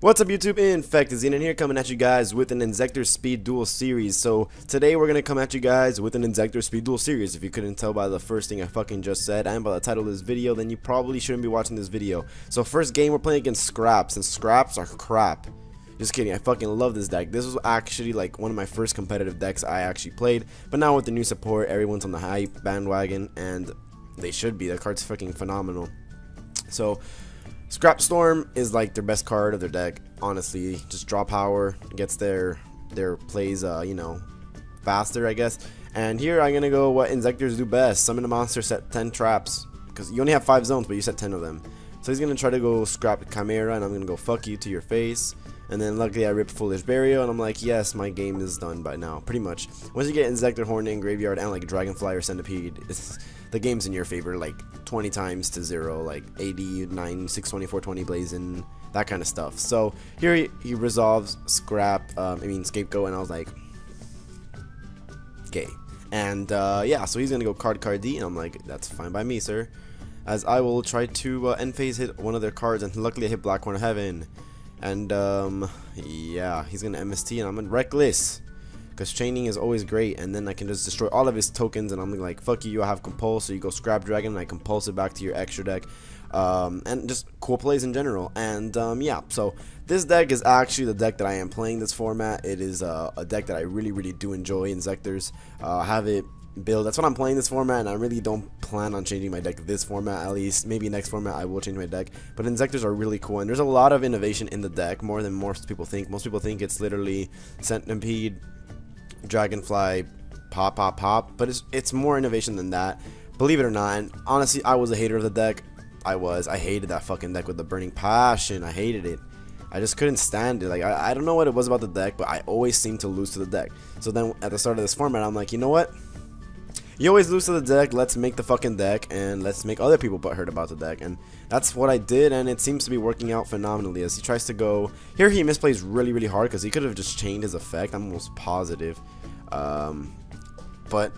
What's up YouTube, Infected in here coming at you guys with an Inzektor Speed Duel series. So today we're gonna come at you guys with an Inzektor Speed Duel series. If you couldn't tell by the first thing I fucking just said and by the title of this video, then you probably shouldn't be watching this video. So first game we're playing against Scraps, and Scraps are crap. Just kidding, I fucking love this deck. This was actually like one of my first competitive decks I actually played, but now with the new support, everyone's on the hype bandwagon, and they should be. The card's fucking phenomenal. So Scrap Storm is like their best card of their deck, honestly. Just draw power, gets their plays, you know, faster, I guess. And here I'm gonna go what Inzektors do best: summon a monster, set 10 traps, because you only have 5 zones, but you set 10 of them. So he's gonna try to go Scrap Chimera, and I'm gonna go fuck you to your face. And then luckily I ripped Foolish Burial, and I'm like, yes, my game is done by now, pretty much. Once you get Inzektor, Hornet, Graveyard, and like Dragonfly or Centipede, the game's in your favor, like 20 times to 0, like 80, 9, 620, 420 blazing, that kind of stuff. So here he resolves Scrap, Scapegoat, and I was like, okay. And yeah, so he's gonna go card D, and I'm like, that's fine by me, sir, as I will try to end phase hit one of their cards, and luckily I hit Black Horn of Heaven. And yeah, he's gonna MST, and I'm in Reckless, because chaining is always great, and then I can just destroy all of his tokens, and I'm like, fuck you, I have Compulse, so you go Scrap Dragon, and I Compulse it back to your extra deck, and just cool plays in general. And yeah, so this deck is actually the deck that I am playing this format. It is a deck that I really do enjoy. Inzektors, have it build. That's what I'm playing this format, and I really don't plan on changing my deck this format. At least maybe next format I will change my deck, but Inzektors are really cool, and there's a lot of innovation in the deck, more than most people think. Most people think it's literally Centipede, Dragonfly, pop, but it's more innovation than that, believe it or not. And honestly, I was a hater of the deck. I hated that fucking deck with the burning passion. I hated it. I just couldn't stand it. Like, I don't know what it was about the deck, but I always seemed to lose to the deck. So then at the start of this format, I'm like, you know what, you always lose to the deck, let's make the fucking deck, and let's make other people butthurt about the deck. And that's what I did, and it seems to be working out phenomenally, as he tries to go here. He misplays really hard, because he could have just chained his effect, I'm almost positive. But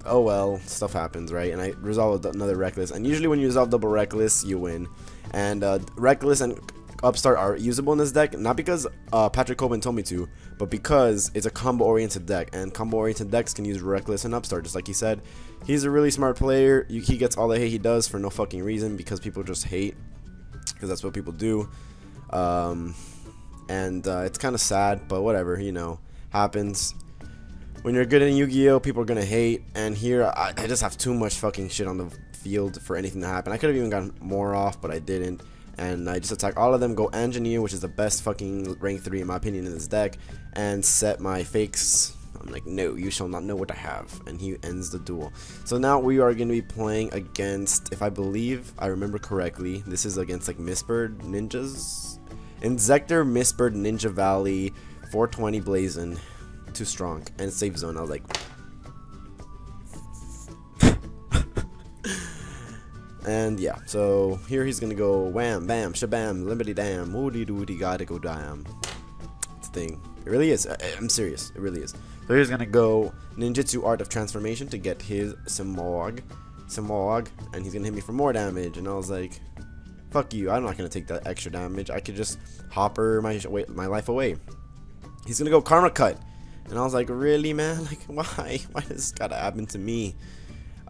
oh well, stuff happens, right? And I resolved another Reckless, and usually when you resolve double Reckless, you win. And Reckless and Upstart are usable in this deck, not because Patrick Coben told me to, but because it's a combo-oriented deck, and combo-oriented decks can use Reckless and Upstart, just like he said. He's a really smart player. He gets all the hate he does for no fucking reason, because people just hate, because that's what people do. It's kind of sad, but whatever, you know, happens. When you're good in Yu-Gi-Oh, people are gonna hate, and here I just have too much fucking shit on the field for anything to happen. I could have even gotten more off, but I didn't. And I just attack all of them, go Engineer, which is the best fucking rank 3 in my opinion in this deck, and set my fakes. I'm like, no, you shall not know what I have, and he ends the duel. So now we are going to be playing against, if I believe I remember correctly, this is against like Mistbird Ninjas, Inzektor, Mistbird, Ninja Valley, 420 Blazing, too strong, and Safe Zone. I was like, and yeah, so here he's gonna go wham, bam, shabam, limbity dam, woody doody, gotta go damn. It's a thing. It really is. I'm serious. It really is. So he's gonna go Ninjutsu Art of Transformation to get his Samog, and he's gonna hit me for more damage. And I was like, fuck you, I'm not gonna take that extra damage. I could just hopper my life away. He's gonna go Karma Cut, and I was like, really, man? Like, why? Why does this gotta happen to me?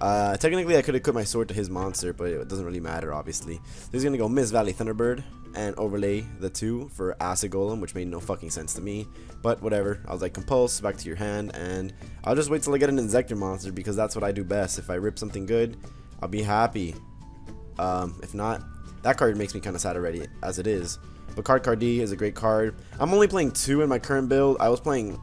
Technically I could have put my sword to his monster, but it doesn't really matter, obviously. So he's gonna go Miss Valley Thunderbird and overlay the 2 for Acid Golem, which made no fucking sense to me, but whatever. I was like, Compulse back to your hand, and I'll just wait till I get an Inzektor monster, because that's what I do best. If I rip something good, I'll be happy. If not, that card makes me kind of sad already as it is. But card D is a great card. I'm only playing 2 in my current build. I was playing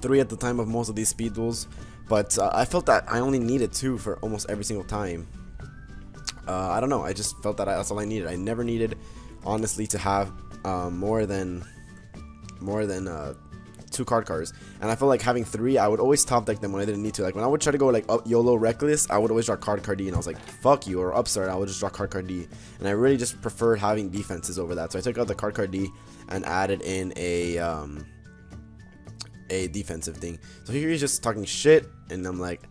3 at the time of most of these speed duels, but I felt that I only needed 2 for almost every single time. I don't know, I just felt that that's all I needed. I never needed, honestly, to have more than 2 cards, and I felt like having 3, I would always top deck them when I didn't need to. Like when I would try to go like up YOLO Reckless, I would always draw card D, and I was like, fuck you. Or Upstart, I would just draw card D, and I really just preferred having defenses over that. So I took out the card D and added in a defensive thing. So here he's just talking shit, and I'm like,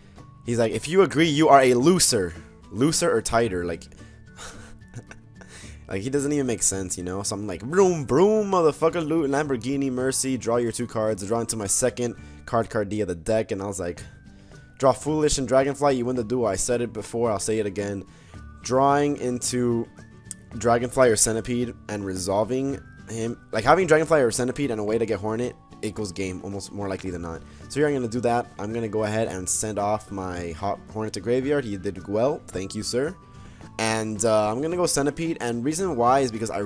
he's like, if you agree, you are a loser or tighter. Like Like, he doesn't even make sense, you know? So I'm like, broom, broom, motherfucker, loot, Lamborghini, Mercy, draw your 2 cards. I draw into my second card D of the deck, and I was like, draw Foolish and Dragonfly, you win the duel. I said it before, I'll say it again. Drawing into Dragonfly or Centipede and resolving him, like having Dragonfly or Centipede and a way to get Hornet equals game, almost more likely than not. So here I'm going to do that. I'm going to go ahead and send off my Hornet to graveyard. He did well, thank you, sir. And I'm gonna go Centipede, and reason why is because I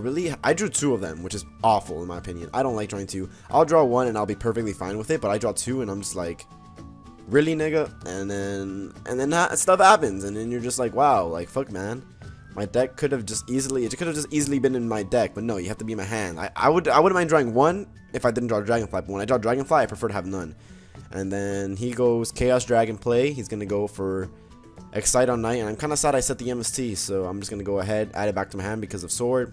drew 2 of them, which is awful in my opinion. I don't like drawing 2. I'll draw 1 and I'll be perfectly fine with it, but I draw 2 and I'm just like, really, nigga? And then stuff happens, and then you're just like, wow, like, fuck, man. My deck could have just easily been in my deck, but no, you have to be in my hand. I wouldn't mind drawing 1 if I didn't draw Dragonfly, but when I draw Dragonfly, I prefer to have none. And then he goes Chaos Dragon play. He's gonna go for Excite on Night, and I'm kind of sad I set the MST, so I'm just going to go ahead, add it back to my hand because of Sword.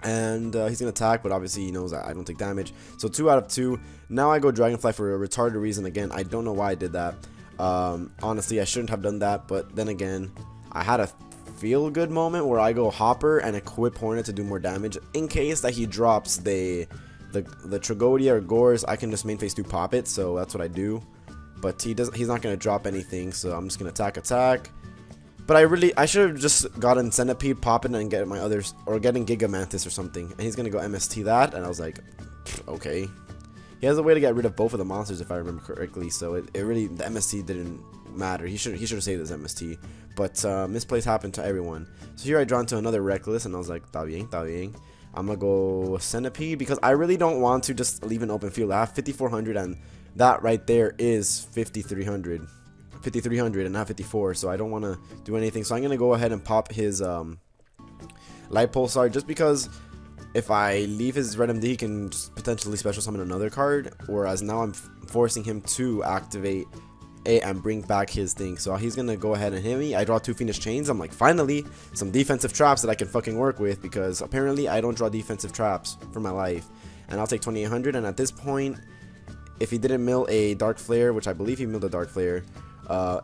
And he's going to attack, but obviously he knows that I don't take damage. So 2 out of 2. Now I go Dragonfly for a retarded reason again. I don't know why I did that. Honestly, I shouldn't have done that, but then again, I had a feel-good moment where I go Hopper and equip Hornet to do more damage. In case that he drops the Tragodia or Gores, I can just main phase 2 pop it, so that's what I do. But he's not gonna drop anything, so I'm just gonna attack. But I should have just gotten Centipede, pop it, and get my others, or getting Giga Mantis or something. And he's gonna go MST that, and I was like, okay. He has a way to get rid of both of the monsters if I remember correctly, so it really, the MST didn't matter. He should have saved his MST. But misplays happen to everyone. So here I draw into another Reckless, and I was like, ta bien, ta bien. I'm gonna go Centipede because I really don't want to just leave an open field. I have 5,400, and that right there is 5,300 and not 54, so I don't want to do anything. So I'm gonna go ahead and pop his Light Pulsar, just because if I leave his Red MD, he can just potentially special summon another card, whereas now I'm forcing him to activate it and bring back his thing. So he's gonna go ahead and hit me. I draw 2 Fiendish Chains. I'm like, finally some defensive traps that I can fucking work with, because apparently I don't draw defensive traps for my life. And I'll take 2,800, and at this point, if he didn't mill a Dark Flare, which I believe he milled a Dark Flare,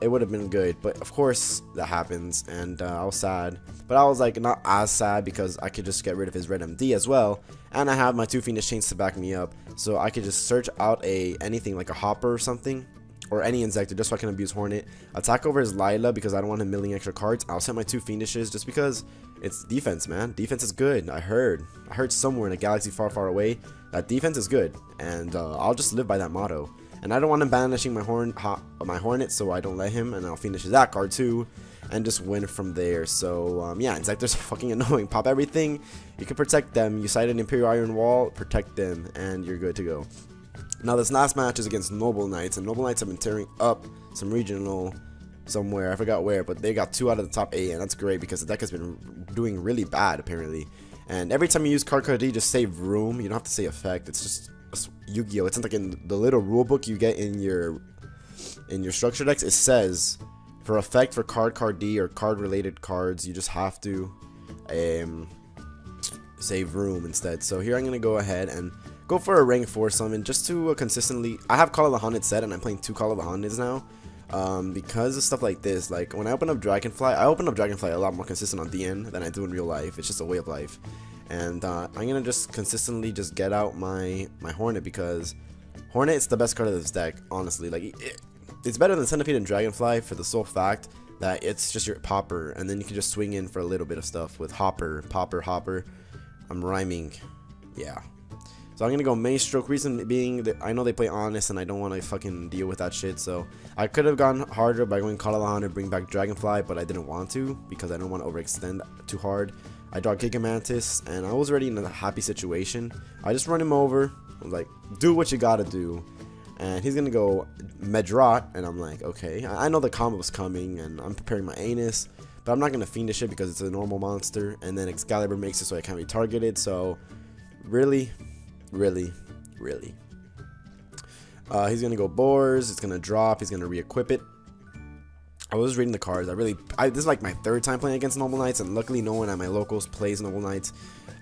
it would have been good. But of course that happens, and I was sad. But I was like, not as sad, because I could just get rid of his Red MD as well, and I have my 2 Fiendish Chains to back me up, so I could just search out anything like a Hopper or something, or any Inzektor, just so I can abuse Hornet. Attack over his Lila because I don't want him milling extra cards. I'll set my 2 Fiendishes just because it's defense, man. Defense is good. I heard somewhere in a galaxy far, far away that defense is good, and I'll just live by that motto. And I don't want him banishing my Hornet, so I don't let him, and I'll finish that card too, and just win from there. So yeah, Inzektor's fucking annoying. Pop everything. You can protect them. You sight an Imperial Iron Wall, protect them, and you're good to go. Now this last match is against Noble Knights, and Noble Knights have been tearing up some regional somewhere. I forgot where, but they got 2 out of the top 8, and that's great because the deck has been doing really bad apparently. And every time you use card D, just save room. You don't have to say effect. It's just Yu-Gi-Oh! It's like in the little rule book you get in your structure decks. It says for effect for card D or card related cards, you just have to save room instead. So here I'm gonna go ahead and go for a rank 4 summon just to consistently. I have Call of the Haunted set, and I'm playing 2 Call of the Haunted now. Because of stuff like this, like when I open up Dragonfly, I open up Dragonfly a lot more consistent on DN than I do in real life. It's just a way of life. And I'm gonna just consistently just get out my Hornet, because Hornet is the best card of this deck, honestly. Like it's better than Centipede and Dragonfly for the sole fact that it's just your popper, and then you can just swing in for a little bit of stuff with Hopper, Popper, Hopper. I'm rhyming, yeah. So I'm gonna go Main Stroke, reason being that I know they play Honest, and I don't want to fucking deal with that shit. So I could have gone harder by going Call of the Haunted, bring back Dragonfly, but I didn't want to because I don't want to overextend too hard. I draw Giga Mantis, and I was already in a happy situation. I just run him over. I was like, do what you gotta do. And he's gonna go Medrot, and I'm like, okay. I know the combo was coming, and I'm preparing my Anus, but I'm not gonna Fiendish it because it's a normal monster. And then Excalibur makes it so I can't be targeted. So really. He's gonna go Boars. It's gonna drop. He's gonna re-equip it. I was reading the cards. This is like my 3rd time playing against Noble Knights, and luckily no one at my locals plays Noble Knights,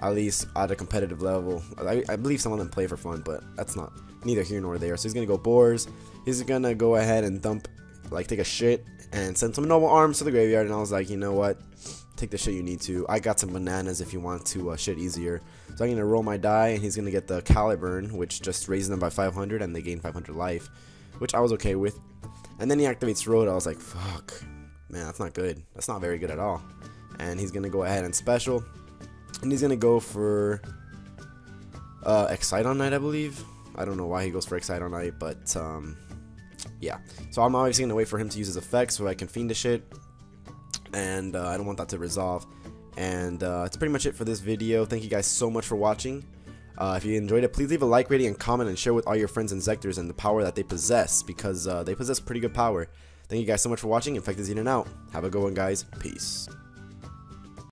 at least at a competitive level. I believe some of them play for fun, but that's not neither here nor there. So he's gonna go Boars. He's gonna go ahead and dump, like take a shit, and send some Noble Arms to the graveyard. And I was like, you know what? take the shit you need to. I got some bananas if you want to shit easier. So I'm gonna roll my die, and he's gonna get the Caliburn, which just raises them by 500, and they gain 500 life, which I was okay with. And then he activates Road. I was like, fuck, man, that's not good. That's not very good at all. And he's gonna go ahead and special, and he's gonna go for Excite on Night, I believe. I don't know why he goes for Excite on Night, but yeah. So I'm obviously gonna wait for him to use his effects so I can fiendish it, and I don't want that to resolve. And that's pretty much it for this video. Thank you guys so much for watching. If you enjoyed it, please leave a like, rating, and comment, and share with all your friends Inzektors and the power that they possess, because they possess pretty good power. Thank you guys so much for watching. Infected is in and out. Have a good one, guys. Peace.